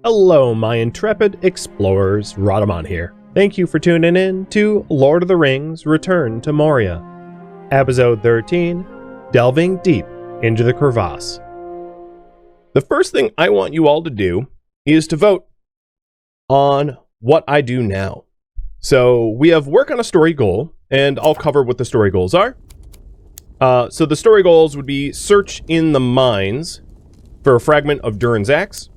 Hello, my intrepid explorers, Rhadamant here. Thank you for tuning in to Lord of the Rings Return to Moria. Episode 13, Delving Deep into the Crevasse. The first thing I want you all to do is to vote on what I do now. So we have work on a story goal, and I'll cover what the story goals are. So the story goals would be search in the mines for a fragment of Durin's axe,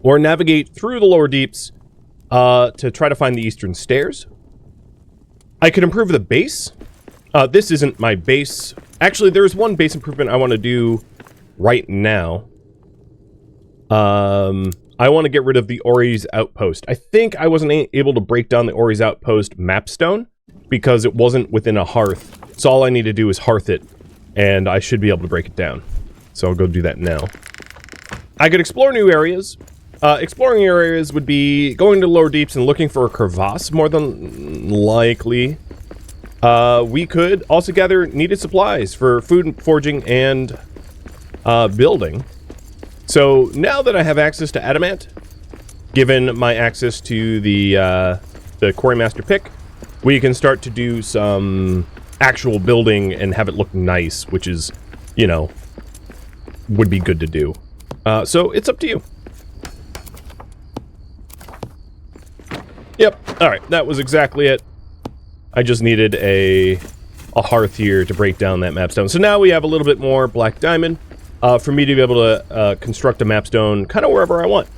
or navigate through the lower deeps to try to find the eastern stairs. I could improve the base. This isn't my base. Actually, there's one base improvement I want to do right now. I want to get rid of the orcs outpost. I think I wasn't able to break down the orcs outpost mapstone because it wasn't within a hearth. So all I need to do is hearth it, and I should be able to break it down. So I'll go do that now. I could explore new areas. Exploring areas would be going to lower deeps and looking for a crevasse, more than likely. We could also gather needed supplies for food, foraging, and building. So now that I have access to Rhadamant, given my access to the Quarrymaster pick, we can start to do some actual building and have it look nice, which is, you know, would be good to do. So it's up to you. Yep, alright, that was exactly it. I just needed a hearth here to break down that mapstone. So now we have a little bit more black diamond for me to be able to construct a mapstone kind of wherever I want,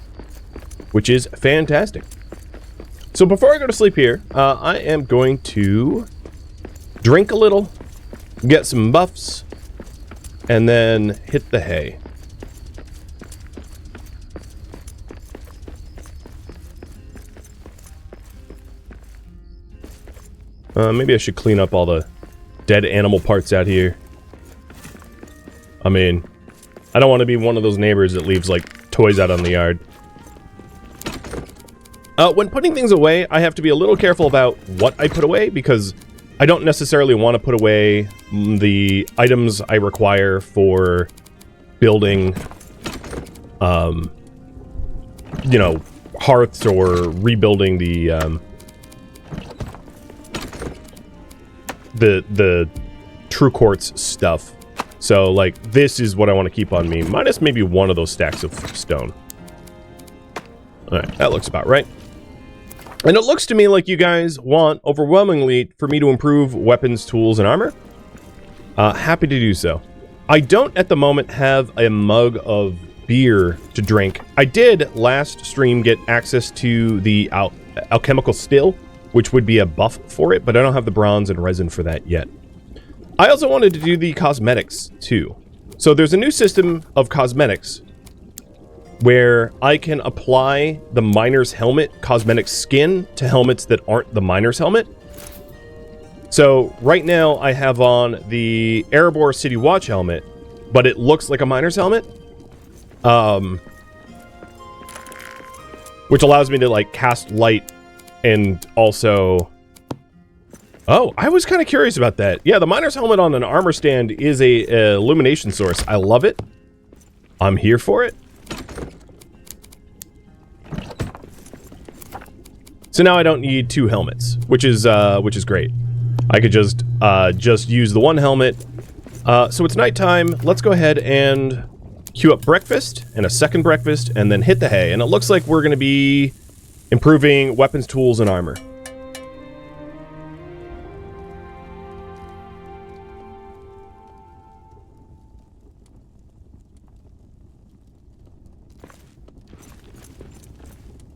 which is fantastic. So before I go to sleep here, I am going to drink a little, get some buffs, and then hit the hay. Maybe I should clean up all the dead animal parts out here. I mean, I don't want to be one of those neighbors that leaves, like, toys out on the yard. When putting things away, I have to be a little careful about what I put away, because I don't necessarily want to put away the items I require for building, you know, hearths or rebuilding the true quartz stuff. So, like, this is what I want to keep on me, minus maybe one of those stacks of stone. Alright, that looks about right. And it looks to me like you guys want, overwhelmingly, for me to improve weapons, tools, and armor. Happy to do so. I don't, at the moment, have a mug of beer to drink. I did, last stream, get access to the alchemical still, which would be a buff for it, but I don't have the bronze and resin for that yet. I also wanted to do the cosmetics, too. So there's a new system of cosmetics where I can apply the miner's helmet cosmetic skin to helmets that aren't the miner's helmet. So right now I have on the Erebor City Watch helmet, but it looks like a miner's helmet. Which allows me to, like, cast light and also... Oh, I was kind of curious about that. Yeah, the miner's helmet on an armor stand is a illumination source. I love it. I'm here for it. So now I don't need two helmets, which is great. I could just use the one helmet. So it's nighttime. Let's go ahead and queue up breakfast and a second breakfast and then hit the hay. And it looks like we're going to be improving weapons, tools, and armor.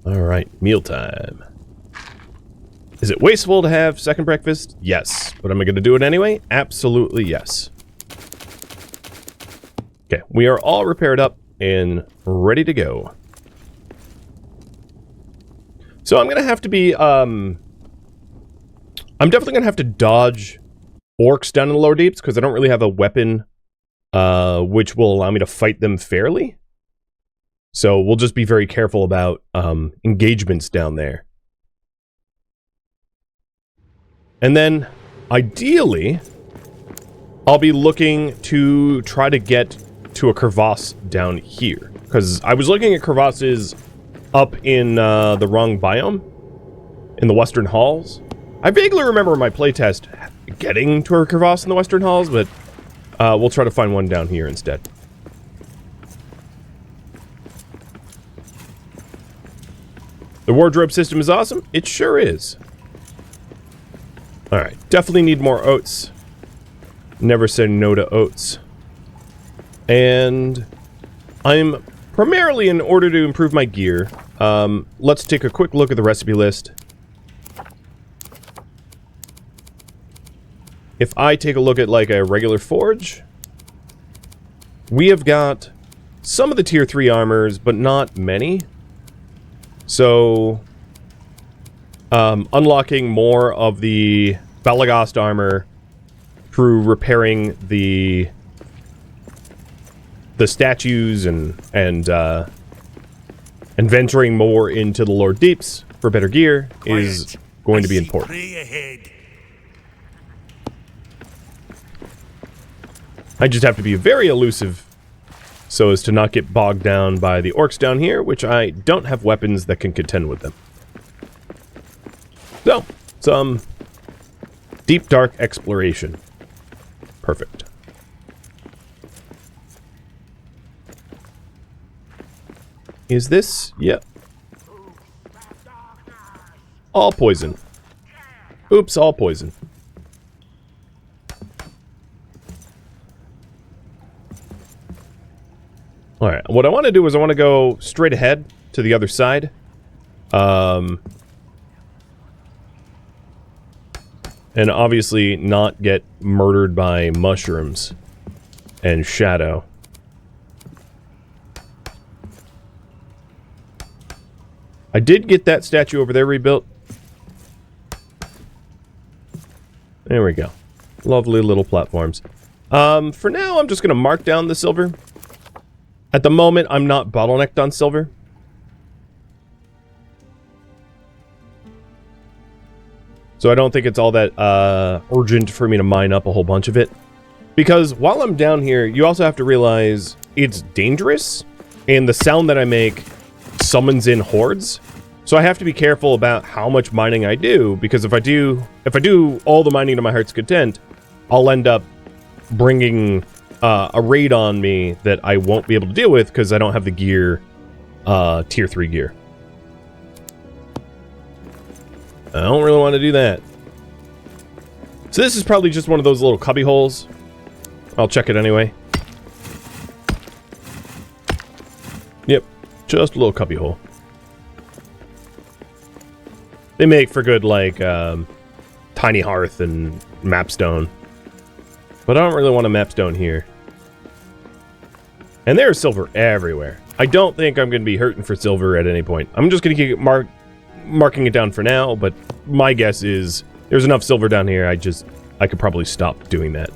Alright, mealtime. Is it wasteful to have second breakfast? Yes. But am I going to do it anyway? Absolutely yes. Okay, we are all repaired up and ready to go. So I'm going to have to be, I'm definitely going to have to dodge orcs down in the lower deeps, because I don't really have a weapon, which will allow me to fight them fairly. So we'll just be very careful about engagements down there. And then, ideally, I'll be looking to try to get to a crevasse down here. Because I was looking at crevasses up in the wrong biome, in the Western Halls. I vaguely remember my playtest getting to a crevasse in the Western Halls, but we'll try to find one down here instead. The wardrobe system is awesome. It sure is. Alright, definitely need more oats. Never said no to oats. And I'm primarily, in order to improve my gear, let's take a quick look at the recipe list. If I take a look at like a regular forge, we have got some of the tier 3 armors, but not many. So, unlocking more of the Balagost armor through repairing the statues and venturing more into the Lord Deeps for better gear is going to be important. I just have to be very elusive so as to not get bogged down by the orcs down here, which I don't have weapons that can contend with them. So, some deep, dark exploration. Perfect. Is this? Yep. All poison. Oops, all poison. Alright, what I want to do is I want to go straight ahead to the other side. And obviously not get murdered by mushrooms and shadow. I did get that statue over there rebuilt. There we go. Lovely little platforms. For now, I'm just going to mark down the silver. At the moment, I'm not bottlenecked on silver. So I don't think it's all that urgent for me to mine up a whole bunch of it. Because while I'm down here, you also have to realize it's dangerous. And the sound that I make summons in hordes. So I have to be careful about how much mining I do. Because if I do all the mining to my heart's content, I'll end up bringing a raid on me that I won't be able to deal with because I don't have the gear, tier 3 gear. I don't really want to do that. So this is probably just one of those little cubby holes. I'll check it anyway. Yep, just a little cubby hole. They make for good, like, tiny hearth and mapstone. But I don't really want a mapstone here. And there's silver everywhere. I don't think I'm going to be hurting for silver at any point. I'm just going to keep marking it down for now, but my guess is there's enough silver down here, I could probably stop doing that.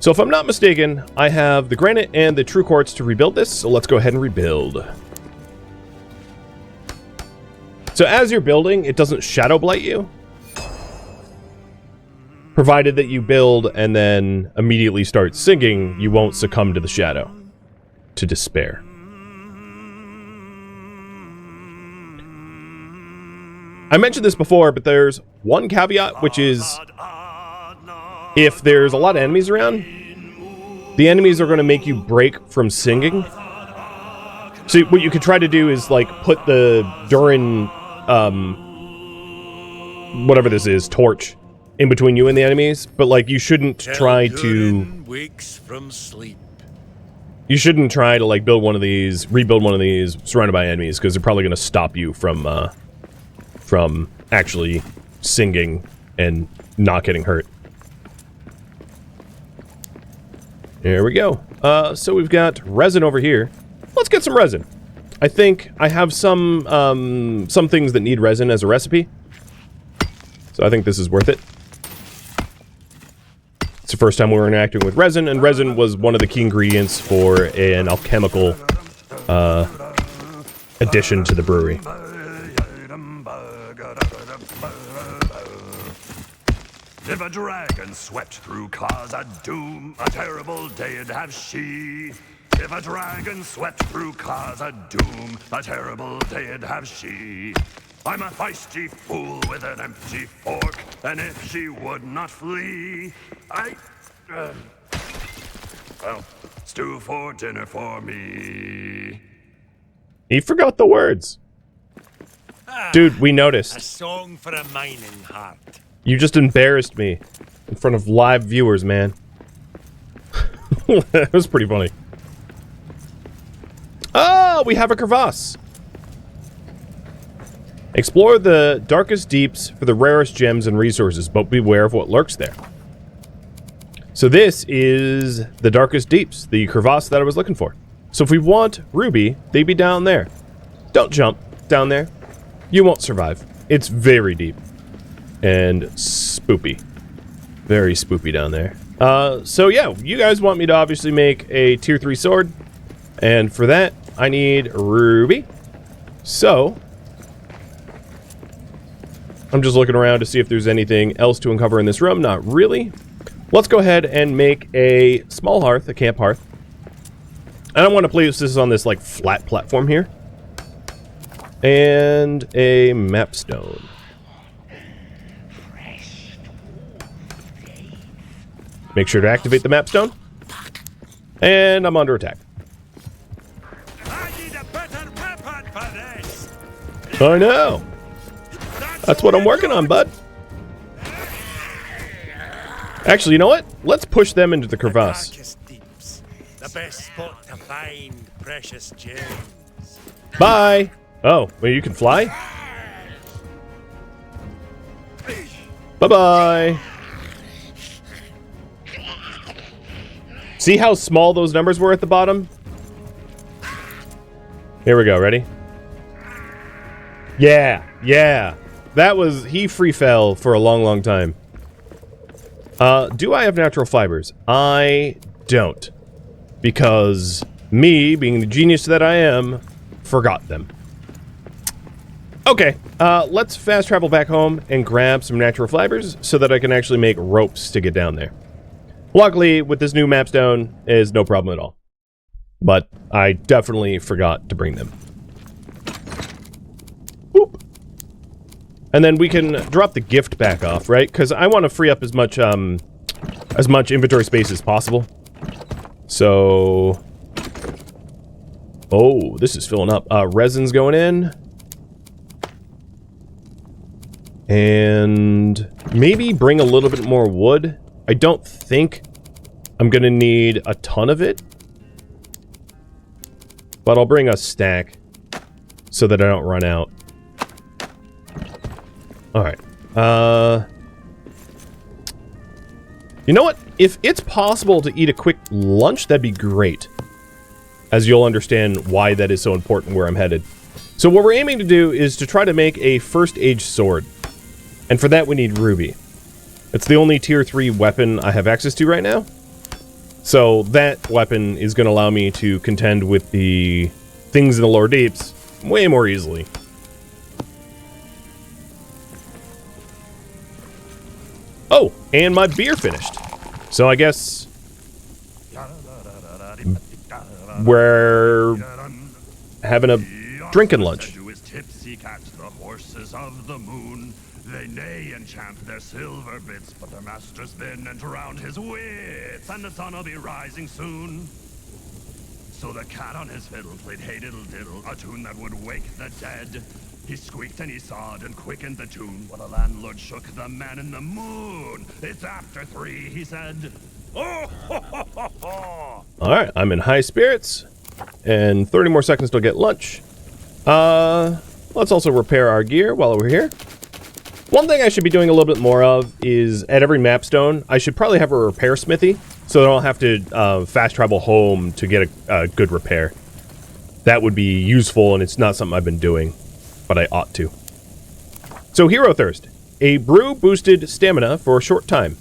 So if I'm not mistaken, I have the granite and the true quartz to rebuild this, so let's go ahead and rebuild. So as you're building, it doesn't shadow blight you. Provided that you build and then immediately start singing, you won't succumb to the shadow. To despair. I mentioned this before, but there's one caveat, which is if there's a lot of enemies around, the enemies are going to make you break from singing. So what you could try to do is like put the Durin, whatever this is, torch in between you and the enemies, but like you shouldn't try to you shouldn't try to like build one of these, rebuild one of these surrounded by enemies, because they're probably going to stop you from actually singing and not getting hurt. There we go. So we've got resin over here. Let's get some resin. I think I have some things that need resin as a recipe. So I think this is worth it. It's the first time we were interacting with resin, and resin was one of the key ingredients for an alchemical addition to the brewery. If a dragon swept through cause a doom, a terrible day it'd have she. If a dragon swept through cause a doom, a terrible day'd have she. I'm a feisty fool with an empty fork, and if she would not flee, well, stew for dinner for me. He forgot the words. Dude, we A noticed. song for a mining heart. You just embarrassed me in front of live viewers, man. That was pretty funny. Oh, we have a crevasse. Explore the darkest deeps for the rarest gems and resources, but beware of what lurks there. So this is the darkest deeps, the crevasse that I was looking for. So if we want ruby, they'd be down there. Don't jump down there. You won't survive. It's very deep. And spoopy. Very spoopy down there. So yeah, you guys want me to obviously make a tier 3 sword. And for that, I need ruby. So I'm just looking around to see if there's anything else to uncover in this room. Not really. Let's go ahead and make a small hearth, a camp hearth. And I want to place this on this like flat platform here. And a map stone. Make sure to activate the map stone. And I'm under attack. I need a better weapon for this. I know. That's what I'm working on, bud. Actually, you know what? Let's push them into the crevasse. Darkest deeps, the best spot to find precious gems. Bye. Oh, well, you can fly? Bye-bye. See how small those numbers were at the bottom? Here we go. Ready? Yeah. That was... He free fell for a long, long time. Do I have natural fibers? I don't. Because me, being the genius that I am, forgot them. Okay, let's fast travel back home and grab some natural fibers so that I can actually make ropes to get down there. Luckily, with this new map stone, is no problem at all. But I definitely forgot to bring them. Boop. And then we can drop the gift back off, right? Because I want to free up as much inventory space as possible. So... Oh, this is filling up. Resin's going in. And maybe bring a little bit more wood. I don't think I'm going to need a ton of it. But I'll bring a stack so that I don't run out. Alright. You know what? If it's possible to eat a quick lunch, that'd be great. As you'll understand why that is so important where I'm headed. So what we're aiming to do is to try to make a first age sword. And for that we need ruby. It's the only tier 3 weapon I have access to right now. So that weapon is going to allow me to contend with the things in the lower deeps way more easily. Oh, and my beer finished. So I guess we're having a drinking lunch. They neigh and champ their silver bits, but their master spin and drown his wits, and the sun'll be rising soon. So the cat on his fiddle played Hey Diddle Diddle, a tune that would wake the dead. He squeaked and he sawed and quickened the tune, while the landlord shook the man in the moon. It's after 3, he said. Oh, ho, ho, ho, ho. Alright, I'm in high spirits, and 30 more seconds to get lunch. Let's also repair our gear while we're here. One thing I should be doing a little bit more of is, at every mapstone, I should probably have a repair smithy, so I don't have to fast travel home to get a good repair. That would be useful, and it's not something I've been doing, but I ought to. So, Hero Thirst. A brew boosted stamina for a short time.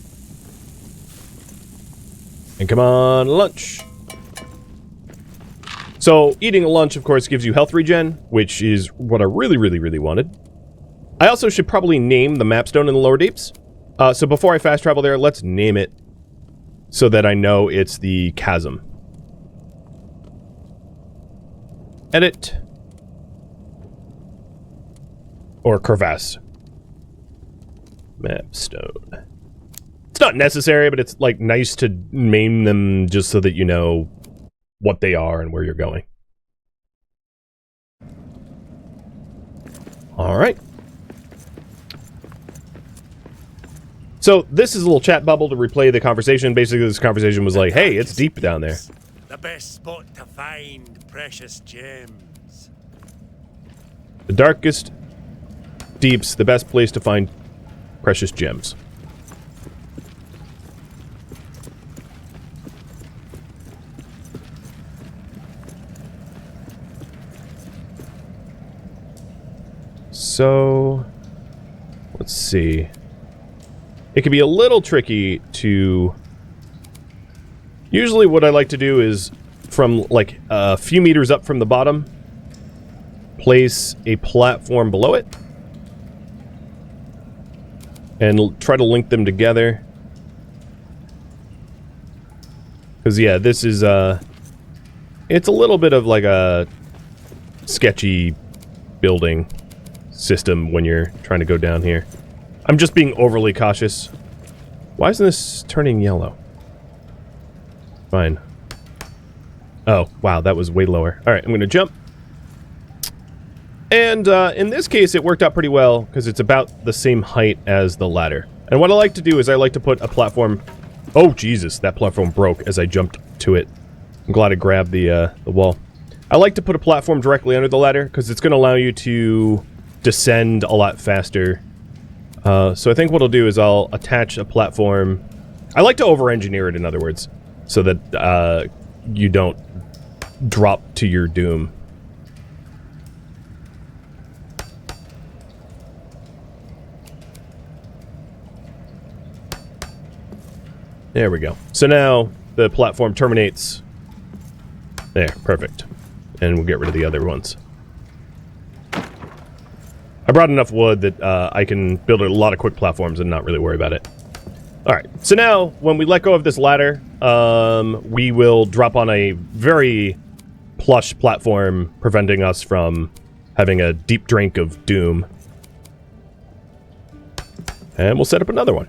And come on, lunch. So, eating a lunch, of course, gives you health regen, which is what I really wanted. I also should probably name the mapstone in the lower deeps. So before I fast travel there, let's name it so that I know it's the chasm. edit. Or crevasse. Map stone. It's not necessary, but it's like nice to name them just so that you know what they are and where you're going. Alright. So this is a little chat bubble to replay the conversation. Basically, this conversation was like, hey, it's deep down there. The best spot to find precious gems. The darkest deeps, the best place to find precious gems. So, let's see. It can be a little tricky to... Usually what I like to do is, from like a few meters up from the bottom, place a platform below it. And try to link them together. Because, yeah, this is, it's a little bit of like a sketchy building system when you're trying to go down here. I'm just being overly cautious. Why isn't this turning yellow? Fine. Oh, wow, that was way lower. Alright, I'm gonna jump. And in this case, it worked out pretty well, because it's about the same height as the ladder. And what I like to do is I like to put a platform... Oh, Jesus, that platform broke as I jumped to it. I'm glad I grabbed the wall. I like to put a platform directly under the ladder, because it's going to allow you to descend a lot faster. So I think what I'll do is I'll attach a platform... I like to over-engineer it, in other words, so that you don't drop to your doom. There we go. So now the platform terminates. There, perfect. And we'll get rid of the other ones. I brought enough wood that I can build a lot of quick platforms and not really worry about it. Alright, so now when we let go of this ladder, we will drop on a very plush platform, preventing us from having a deep drink of doom. And we'll set up another one.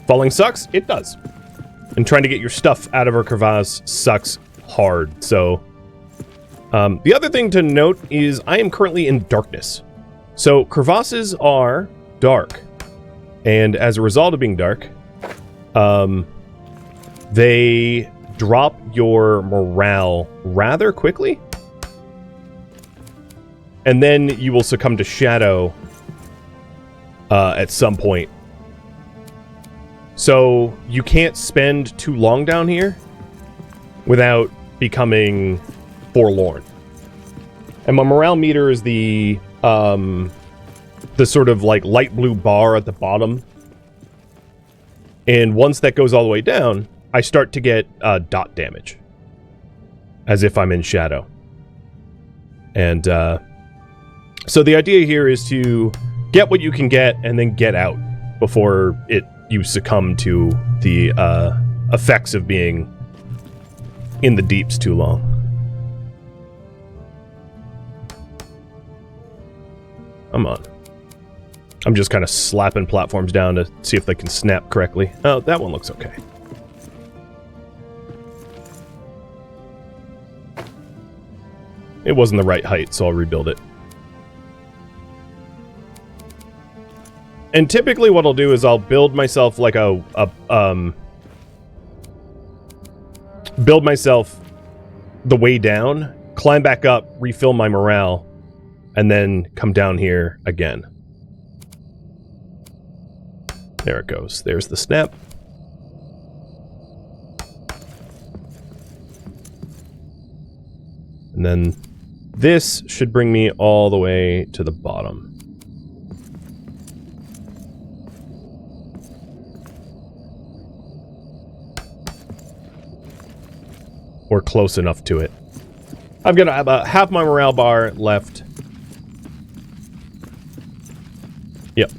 Falling sucks? It does. And trying to get your stuff out of a crevasse sucks hard, so... the other thing to note is I am currently in darkness. So, crevasses are dark. And as a result of being dark, they drop your morale rather quickly. And then you will succumb to shadow at some point. So, you can't spend too long down here without becoming forlorn. And my morale meter is the sort of like light blue bar at the bottom. And once that goes all the way down, I start to get dot damage. As if I'm in shadow. And so the idea here is to get what you can get and then get out before you succumb to the effects of being in the deeps too long. Come on. I'm just kind of slapping platforms down to see if they can snap correctly. Oh, that one looks okay. It wasn't the right height, so I'll rebuild it. And typically what I'll do is I'll build myself like build myself the way down, climb back up, refill my morale, and then come down here again. There it goes. There's the snap. And then this should bring me all the way to the bottom. Or close enough to it. I've got about half my morale bar left. Yep.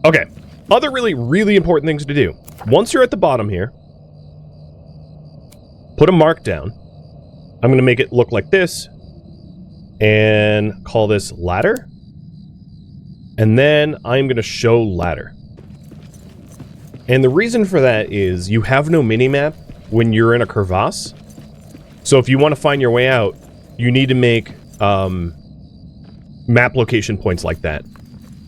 Okay. Other really, really important things to do. Once you're at the bottom here, put a mark down. I'm going to make it look like this and call this ladder. And then I'm going to show ladder. And the reason for that is you have no minimap when you're in a crevasse. So if you want to find your way out, you need to make map location points like that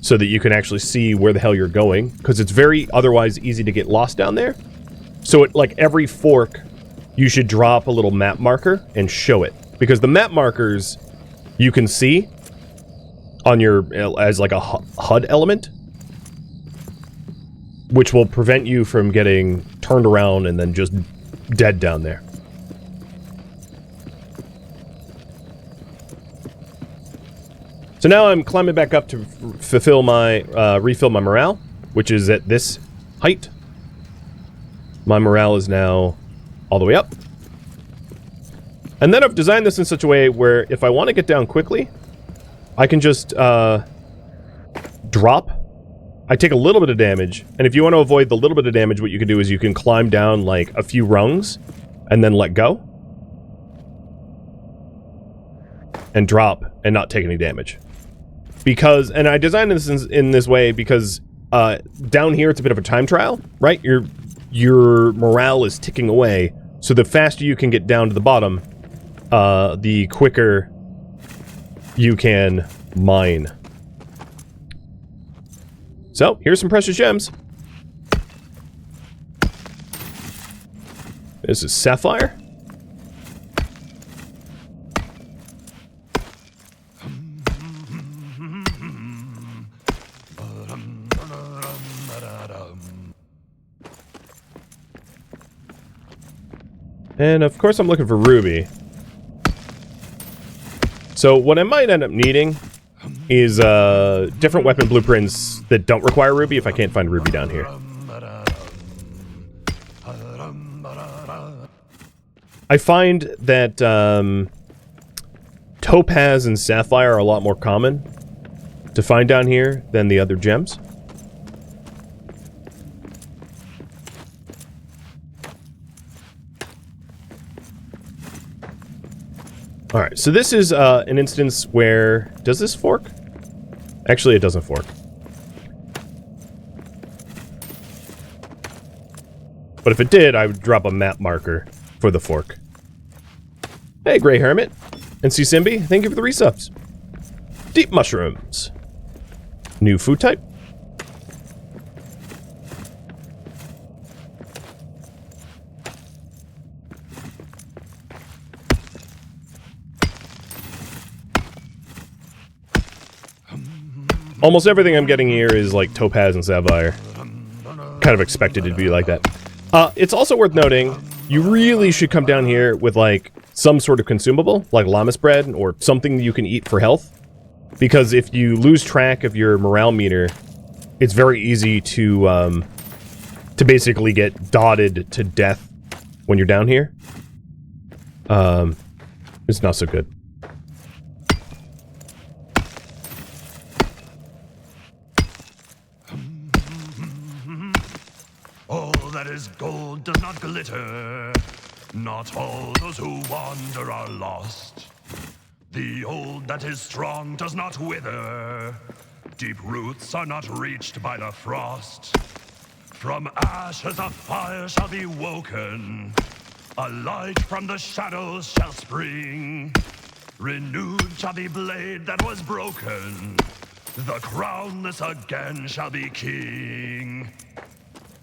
so that you can actually see where the hell you're going, because it's very otherwise easy to get lost down there. So at like every fork, you should drop a little map marker and show it, because the map markers you can see on your as like a HUD element, which will prevent you from getting turned around and then just dead down there. So now I'm climbing back up to fulfill my, refill my morale, which is at this height. My morale is now all the way up. And then I've designed this in such a way where if I want to get down quickly, I can just, drop. I take a little bit of damage, and if you want to avoid the little bit of damage, what you can do is you can climb down like a few rungs and then let go. And drop and not take any damage. Because, and I designed this in this way because down here it's a bit of a time trial, right? Your morale is ticking away, so the faster you can get down to the bottom, the quicker you can mine. So, here's some precious gems. This is sapphire. And of course I'm looking for ruby. So what I might end up needing is different weapon blueprints that don't require ruby if I can't find ruby down here. I find that topaz and sapphire are a lot more common to find down here than the other gems. Alright, so this is an instance where... Does this fork? Actually, it doesn't fork. But if it did, I would drop a map marker for the fork. Hey, Grey Hermit. And C. Simbi, thank you for the resubs. Deep mushrooms. New food type. Almost everything I'm getting here is like topaz and sapphire. Kind of expected it to be like that. It's also worth noting, you really should come down here with like some sort of consumable, like llamas bread or something you can eat for health. Because if you lose track of your morale meter, it's very easy to basically get dotted to death when you're down here. It's not so good. All that is gold does not glitter. Not all those who wander are lost. The old that is strong does not wither. Deep roots are not reached by the frost. From ashes a fire shall be woken. A light from the shadows shall spring. Renewed shall the blade that was broken. The crownless again shall be king.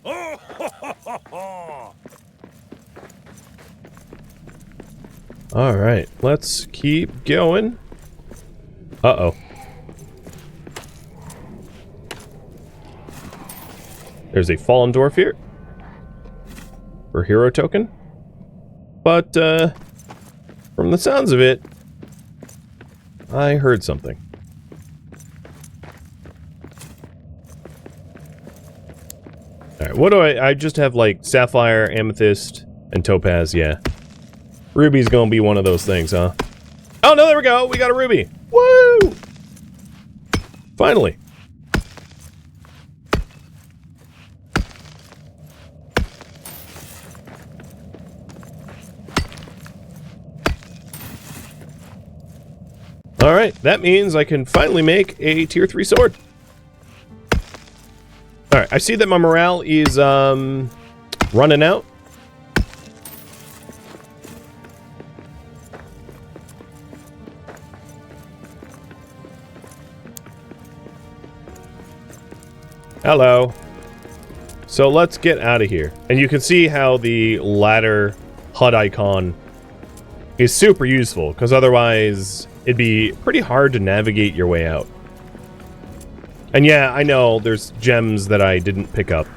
Oh, ho, ho, ho, ho. All right, let's keep going. Uh-oh. There's a fallen dwarf here. For hero token. But, from the sounds of it, I heard something. Alright, what do I just have, like, sapphire, amethyst, and topaz, yeah. Ruby's gonna be one of those things, huh? Oh, no, there we go! We got a ruby! Woo! Finally. Alright, that means I can finally make a tier 3 sword. Alright, I see that my morale is running out. Hello. So let's get out of here. And you can see how the ladder HUD icon is super useful, because otherwise it'd be pretty hard to navigate your way out. And yeah, I know there's gems that I didn't pick up.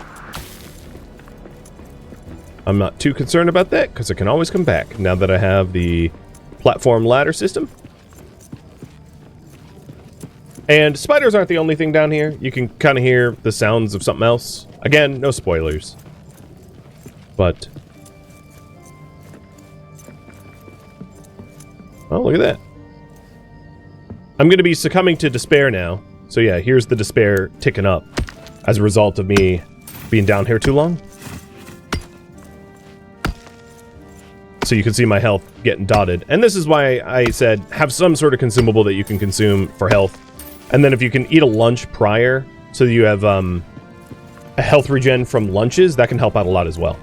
I'm not too concerned about that, because I can always come back now that I have the platform ladder system. And spiders aren't the only thing down here. You can kind of hear the sounds of something else. Again, no spoilers. But... oh, look at that. I'm going to be succumbing to despair now. So yeah, here's the despair ticking up as a result of me being down here too long. So you can see my health getting dotted. And this is why I said have some sort of consumable that you can consume for health. And then if you can eat a lunch prior, so that you have a health regen from lunches, that can help out a lot as well.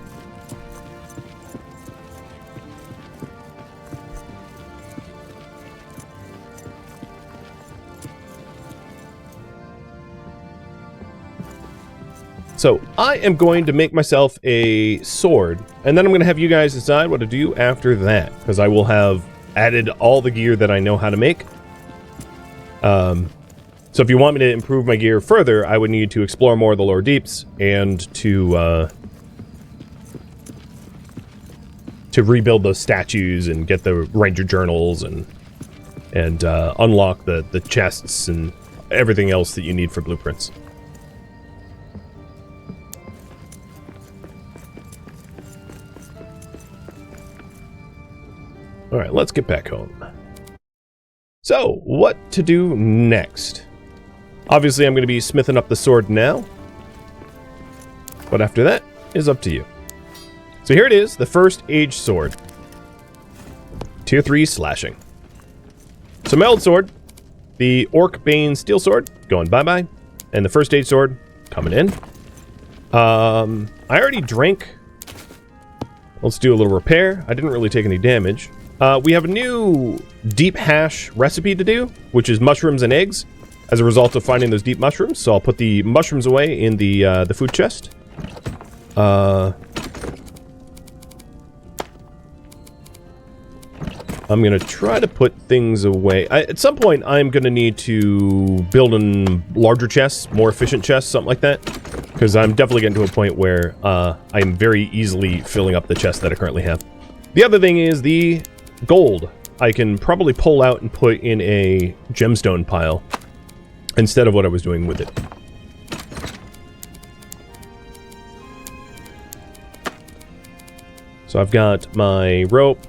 So I am going to make myself a sword, and then I'm going to have you guys decide what to do after that, because I will have added all the gear that I know how to make. So if you want me to improve my gear further, I would need to explore more of the lower deeps and to rebuild those statues and get the ranger journals and unlock the chests and everything else that you need for blueprints. All right, let's get back home. So, what to do next? Obviously, I'm going to be smithing up the sword now. But after that is up to you. So here it is, the first age sword. Tier 3 slashing. So my old sword, the Orc Bane Steel Sword, going bye-bye. And the first age sword, coming in. I already drank. Let's do a little repair. I didn't really take any damage. We have a new deep hash recipe to do, which is mushrooms and eggs, as a result of finding those deep mushrooms. So I'll put the mushrooms away in the food chest. I'm going to try to put things away. At some point, I'm going to need to build in larger chests, more efficient chests, something like that. Because I'm definitely getting to a point where I'm very easily filling up the chests that I currently have. The other thing is the gold. I can probably pull out and put in a gemstone pile instead of what I was doing with it. So I've got my rope,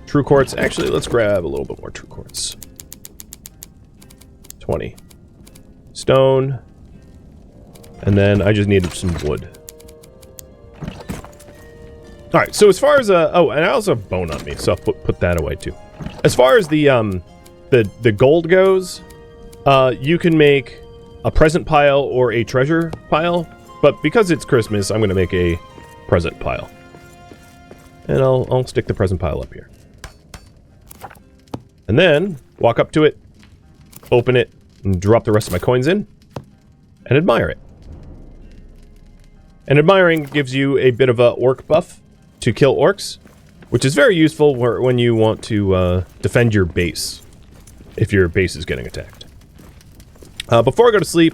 true quartz. Actually, let's grab a little bit more true quartz. 20. Stone. And then I just needed some wood. Alright, so as far as, oh, and I also have bone on me, so I'll put that away too. As far as the gold goes, you can make a present pile or a treasure pile, but because it's Christmas, I'm going to make a present pile. And I'll stick the present pile up here. And then, walk up to it, open it, and drop the rest of my coins in, and admire it. And admiring gives you a bit of a orc buff to kill orcs, which is very useful when you want to defend your base, if your base is getting attacked. Before I go to sleep,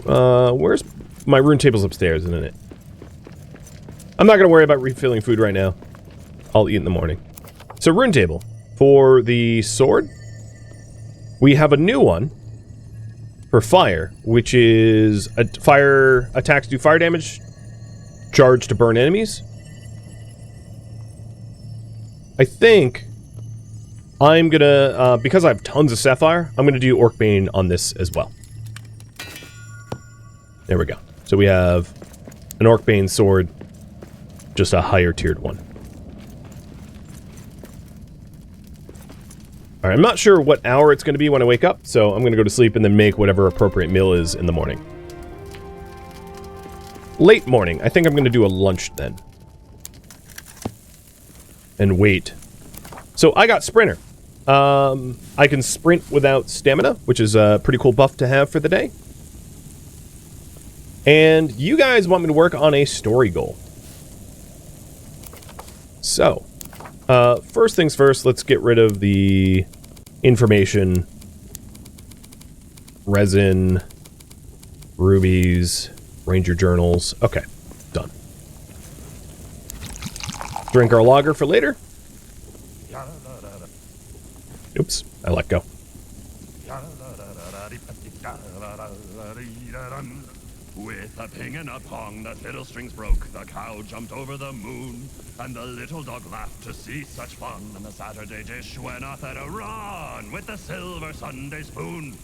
where's my rune table's upstairs, isn't it? I'm not going to worry about refilling food right now. I'll eat in the morning. So rune table. For the sword, we have a new one for fire, which is fire attacks do fire damage, charge to burn enemies. I think I'm gonna, because I have tons of sapphire, I'm gonna do Orc Bane on this as well. There we go. So we have an Orc Bane sword, just a higher tiered one. All right, I'm not sure what hour it's going to be when I wake up, so I'm going to go to sleep and then make whatever appropriate meal is in the morning. Late morning. I think I'm going to do a lunch then. And wait. So I got Sprinter. I can sprint without stamina, which is a pretty cool buff to have for the day. And you guys want me to work on a story goal. So, first things first, let's get rid of the information, resin, rubies, ranger journals. Okay, done. Drink our lager for later. Oops, I let go. With a ping and a pong, the fiddle strings broke, the cow jumped over the moon, and the little dog laughed to see such fun, and the Saturday dish went off at a run with the silver Sunday spoon.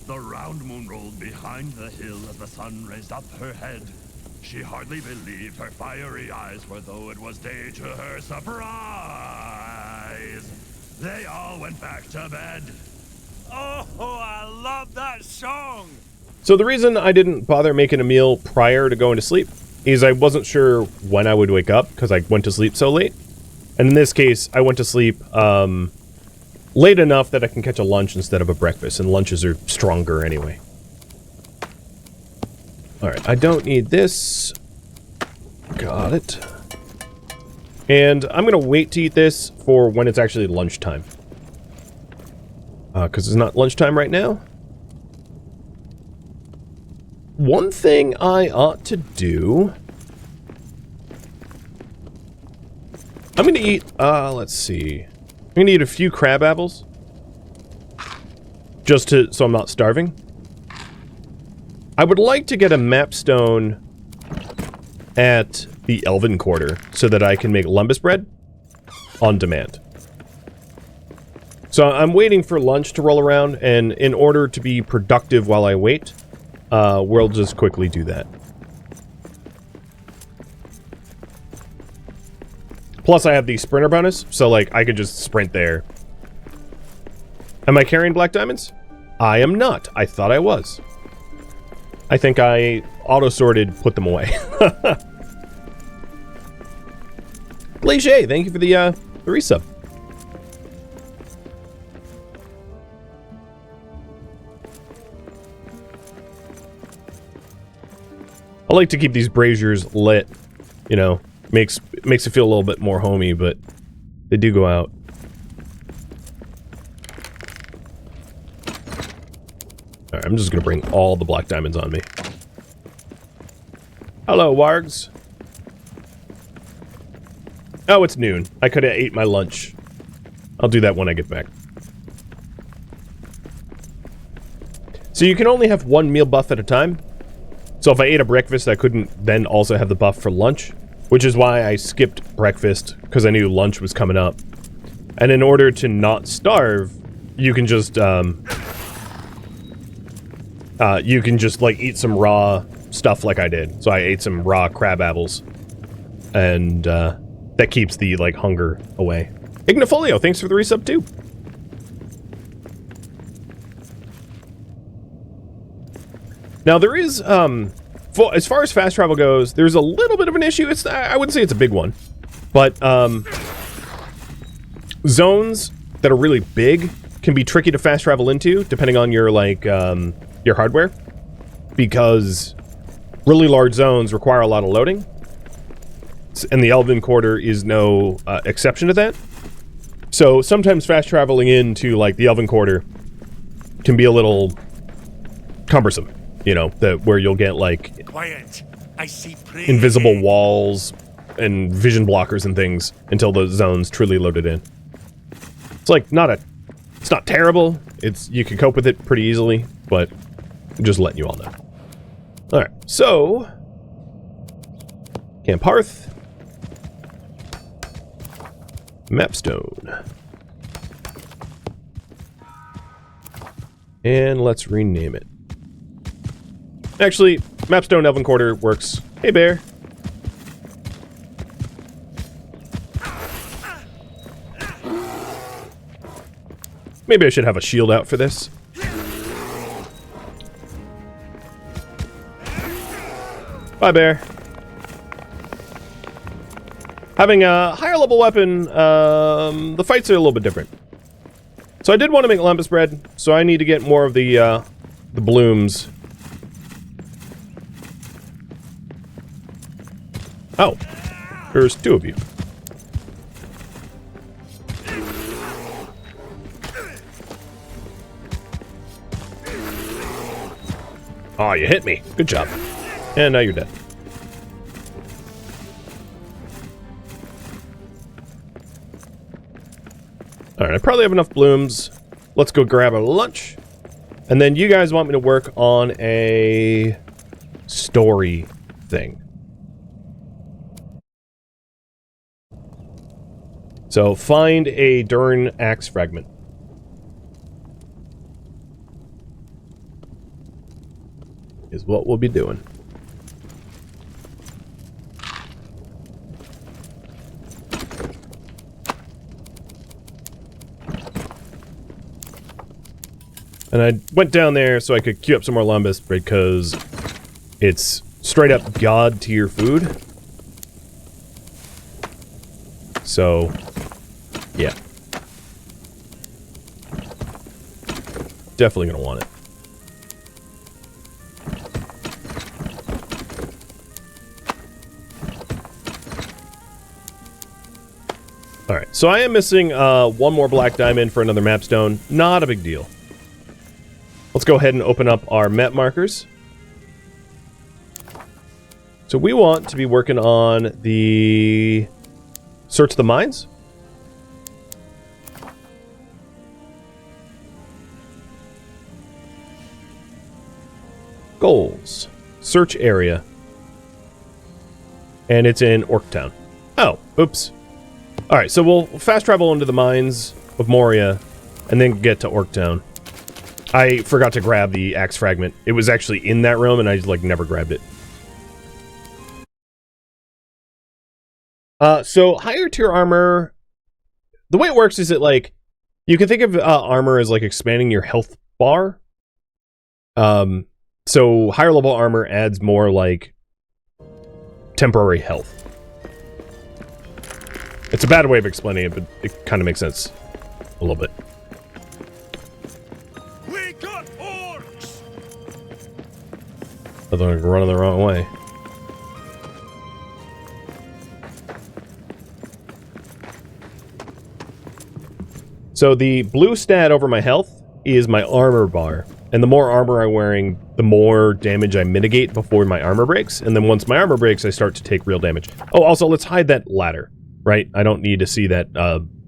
The round moon rolled behind the hill as the sun raised up her head. She hardly believed her fiery eyes, for though it was day, to her surprise, they all went back to bed. Oh, I love that song! So the reason I didn't bother making a meal prior to going to sleep is I wasn't sure when I would wake up because I went to sleep so late. And in this case, I went to sleep late enough that I can catch a lunch instead of a breakfast, and lunches are stronger anyway. Alright, I don't need this. Got it. And I'm going to wait to eat this for when it's actually lunchtime. Because it's not lunchtime right now. One thing I ought to do... I'm going to eat... let's see. I'm going to eat a few crab apples. Just so I'm not starving. I would like to get a map stone at the Elven quarter so that I can make lumbus bread on demand. So I'm waiting for lunch to roll around, and in order to be productive while I wait, we'll just quickly do that. Plus I have the sprinter bonus, so like I could just sprint there. Am I carrying black diamonds? I am not. I thought I was. I think I auto-sorted, put them away. Glacier, thank you for the resub. I like to keep these braziers lit, you know, makes it feel a little bit more homey, but they do go out. Alright, I'm just gonna bring all the black diamonds on me. Hello, wargs. Oh, it's noon. I could have ate my lunch. I'll do that when I get back. So you can only have one meal buff at a time. So if I ate a breakfast, I couldn't then also have the buff for lunch, which is why I skipped breakfast, because I knew lunch was coming up. And in order to not starve, you can just like eat some raw stuff like I did. So I ate some raw crab apples, and that keeps the like hunger away. Ignifolio, thanks for the resub too. Now there is, as far as fast travel goes, there's a little bit of an issue. I wouldn't say it's a big one, but zones that are really big can be tricky to fast travel into, depending on your like your hardware, because really large zones require a lot of loading, and the Elven quarter is no exception to that. So sometimes fast traveling into like the Elven quarter can be a little cumbersome. You know, where you'll get, like, Quiet. I see invisible walls and vision blockers and things until the zone's truly loaded in. It's, like, it's not terrible. You can cope with it pretty easily, but I'm just letting you all know. Alright, so... Camp Hearth. Mapstone. And let's rename it. Actually, Mapstone Elven Quarter works. Hey, bear. Maybe I should have a shield out for this. Bye, bear. Having a higher level weapon, the fights are a little bit different. So I did want to make lumpus bread, so I need to get more of the blooms. Oh, there's 2 of you. Oh, you hit me. Good job. And now you're dead. Alright, I probably have enough blooms. Let's go grab a lunch. And then you guys want me to work on a story thing. So find a Durin axe fragment. Is what we'll be doing. And I went down there so I could queue up some more lumbus because it's straight up god tier food. So, yeah. Definitely gonna want it. Alright, so I am missing one more black diamond for another map stone. Not a big deal. Let's go ahead and open up our map markers. So we want to be working on the search the mines. Goals. Search area. And it's in Orctown. Oh, oops. Alright, so we'll fast travel into the mines of Moria and then get to Orctown. I forgot to grab the axe fragment. It was actually in that room and I just, like, never grabbed it. So higher tier armor, the way it works is that, like, you can think of armor as, like, expanding your health bar. So higher level armor adds more, like, temporary health. It's a bad way of explaining it, but it kind of makes sense a little bit. We got orcs! I thought I was running the wrong way. So the blue stat over my health is my armor bar. And the more armor I'm wearing, the more damage I mitigate before my armor breaks. And then once my armor breaks, I start to take real damage. Oh, also, let's hide that ladder, right? I don't need to see that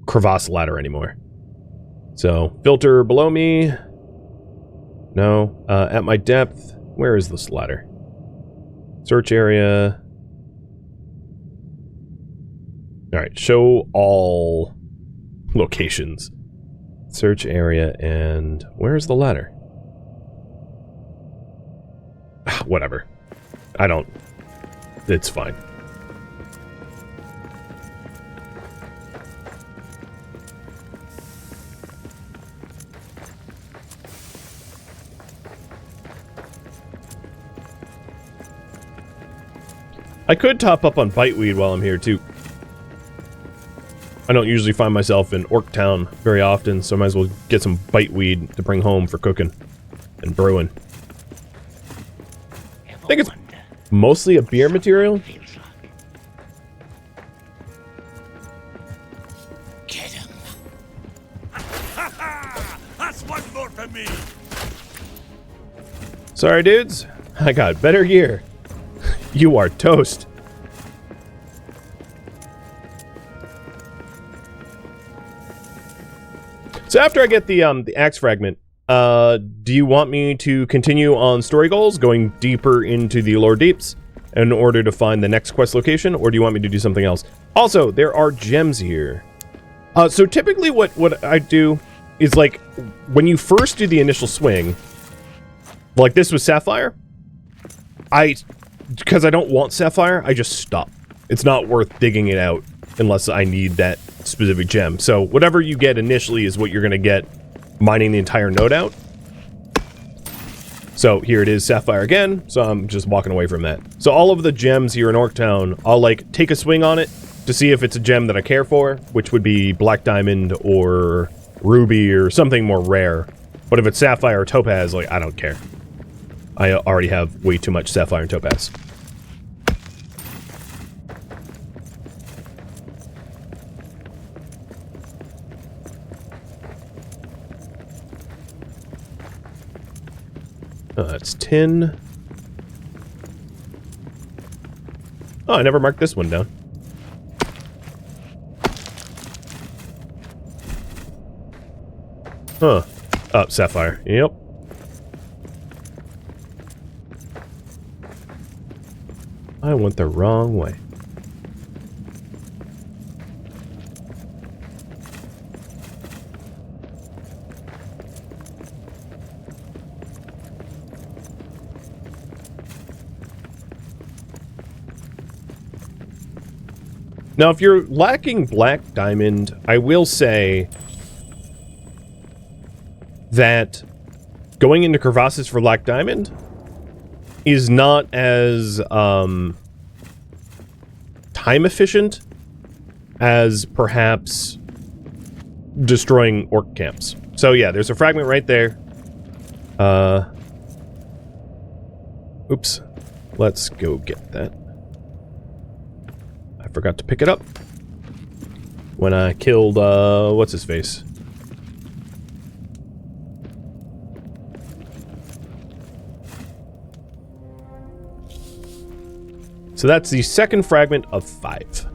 crevasse ladder anymore. So, filter below me. No. At my depth. Where is this ladder? Search area. Alright, show all locations. Search area, and where's the ladder? Whatever. I don't... It's fine. I could top up on biteweed while I'm here, too. I don't usually find myself in Orctown very often, so I might as well get some biteweed to bring home for cooking and brewing. I think it's mostly a beer material. Get him! That's one more for me! Sorry, dudes. I got better gear. You are toast. So after I get the axe fragment, do you want me to continue on story goals, going deeper into the lore deeps in order to find the next quest location, or do you want me to do something else? Also, there are gems here. So typically what I do is, like, when you first do the initial swing, like this was Sapphire, because I don't want Sapphire, I just stop. It's not worth digging it out unless I need that specific gem. So whatever you get initially is what you're going to get mining the entire node out. So here it is, sapphire again, so I'm just walking away from that. So all of the gems here in Orktown, I'll like take a swing on it to see if it's a gem that I care for, which would be black diamond or ruby or something more rare. But if it's sapphire or topaz, like, I don't care. I already have way too much sapphire and topaz. That's tin. Oh, I never marked this one down. Huh. Oh, sapphire. Yep. I went the wrong way. Now, if you're lacking black diamond, I will say that going into crevasses for black diamond is not as time efficient as perhaps destroying orc camps. So yeah, there's a fragment right there. Oops. Let's go get that. I forgot to pick it up when I killed, what's his face? So that's the second fragment of 5.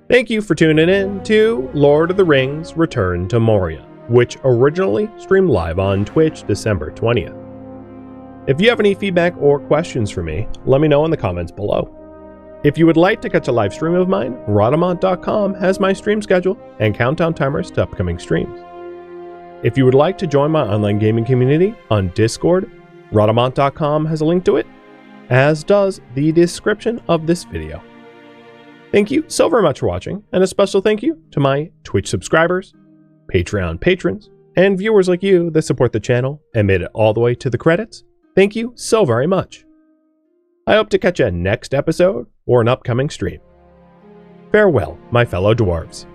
Thank you for tuning in to Lord of the Rings Return to Moria, which originally streamed live on Twitch December 20th. If you have any feedback or questions for me, let me know in the comments below. If you would like to catch a live stream of mine, Rhadamant.com has my stream schedule and countdown timers to upcoming streams. If you would like to join my online gaming community on Discord, Rhadamant.com has a link to it, as does the description of this video. Thank you so very much for watching, and a special thank you to my Twitch subscribers, Patreon patrons, and viewers like you that support the channel and made it all the way to the credits. Thank you so very much. I hope to catch you next episode or an upcoming stream. Farewell, my fellow dwarves.